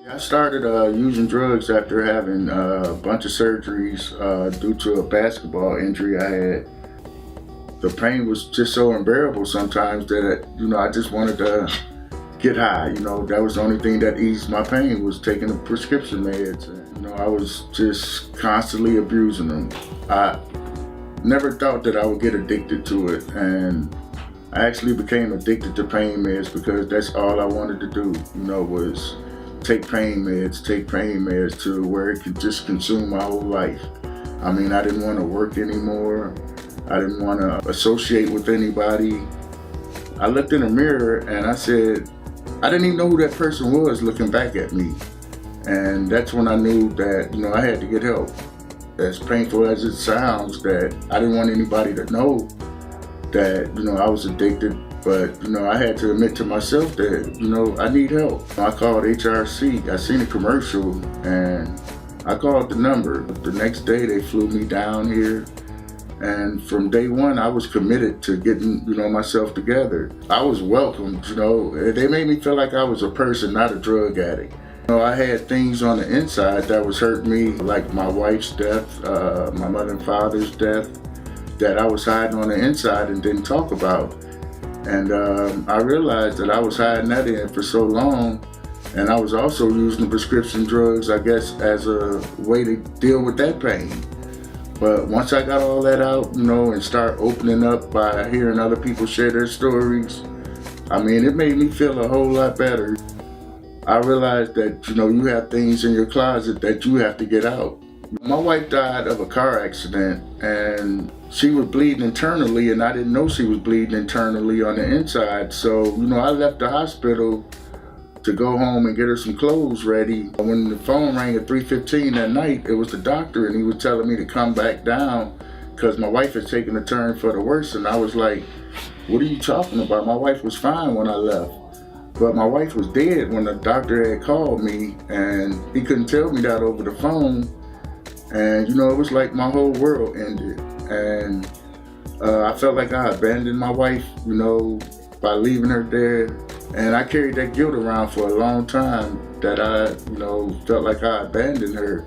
I started using drugs after having a bunch of surgeries due to a basketball injury I had. The pain was just so unbearable sometimes that, I just wanted to get high. That was the only thing that eased my pain was taking the prescription meds. And, I was just constantly abusing them. I never thought that I would get addicted to it. And I actually became addicted to pain meds because that's all I wanted to do, was take pain meds to where it could just consume my whole life. I mean, I didn't want to work anymore. I didn't want to associate with anybody. I looked in the mirror and I said, I didn't even know who that person was looking back at me. And that's when I knew that, I had to get help. As painful as it sounds, that I didn't want anybody to know that, I was addicted. But, I had to admit to myself that, I need help. I called HRC. I seen a commercial and I called the number. The next day they flew me down here. And from day one, I was committed to getting, myself together. I was welcomed, They made me feel like I was a person, not a drug addict. I had things on the inside that was hurting me, like my wife's death, my mother and father's death, that I was hiding on the inside and didn't talk about. And I realized that I was hiding that in for so long, and I was also using the prescription drugs, I guess, as a way to deal with that pain. But once I got all that out, and start opening up by hearing other people share their stories, I mean, it made me feel a whole lot better. I realized that, you have things in your closet that you have to get out. My wife died of a car accident and she was bleeding internally and I didn't know she was bleeding internally on the inside. So, I left the hospital to go home and get her some clothes ready. When the phone rang at 3:15 that night, it was the doctor and he was telling me to come back down because my wife had taken a turn for the worse. And I was like, what are you talking about? My wife was fine when I left. But my wife was dead when the doctor had called me and he couldn't tell me that over the phone. And, it was like my whole world ended. And I felt like I abandoned my wife, by leaving her there. And I carried that guilt around for a long time that I, felt like I abandoned her.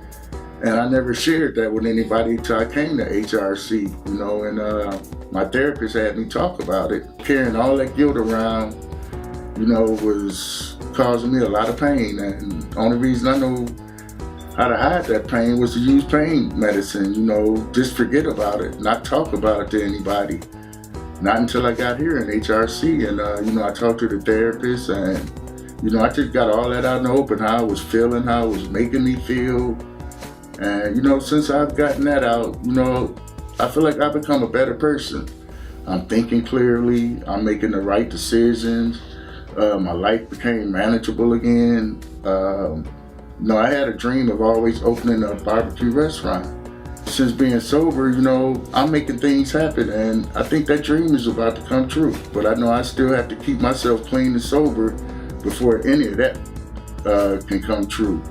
And I never shared that with anybody until I came to HRC, and my therapist had me talk about it. Carrying all that guilt around, was causing me a lot of pain. And the only reason I know how to hide that pain was to use pain medicine, just forget about it, not talk about it to anybody. Not until I got here in HRC and, I talked to the therapist and, I just got all that out in the open, how I was feeling, how it was making me feel. And, since I've gotten that out, I feel like I've become a better person. I'm thinking clearly, I'm making the right decisions. My life became manageable again. I had a dream of always opening a barbecue restaurant. Since being sober, I'm making things happen and I think that dream is about to come true. But I know I still have to keep myself clean and sober before any of that can come true.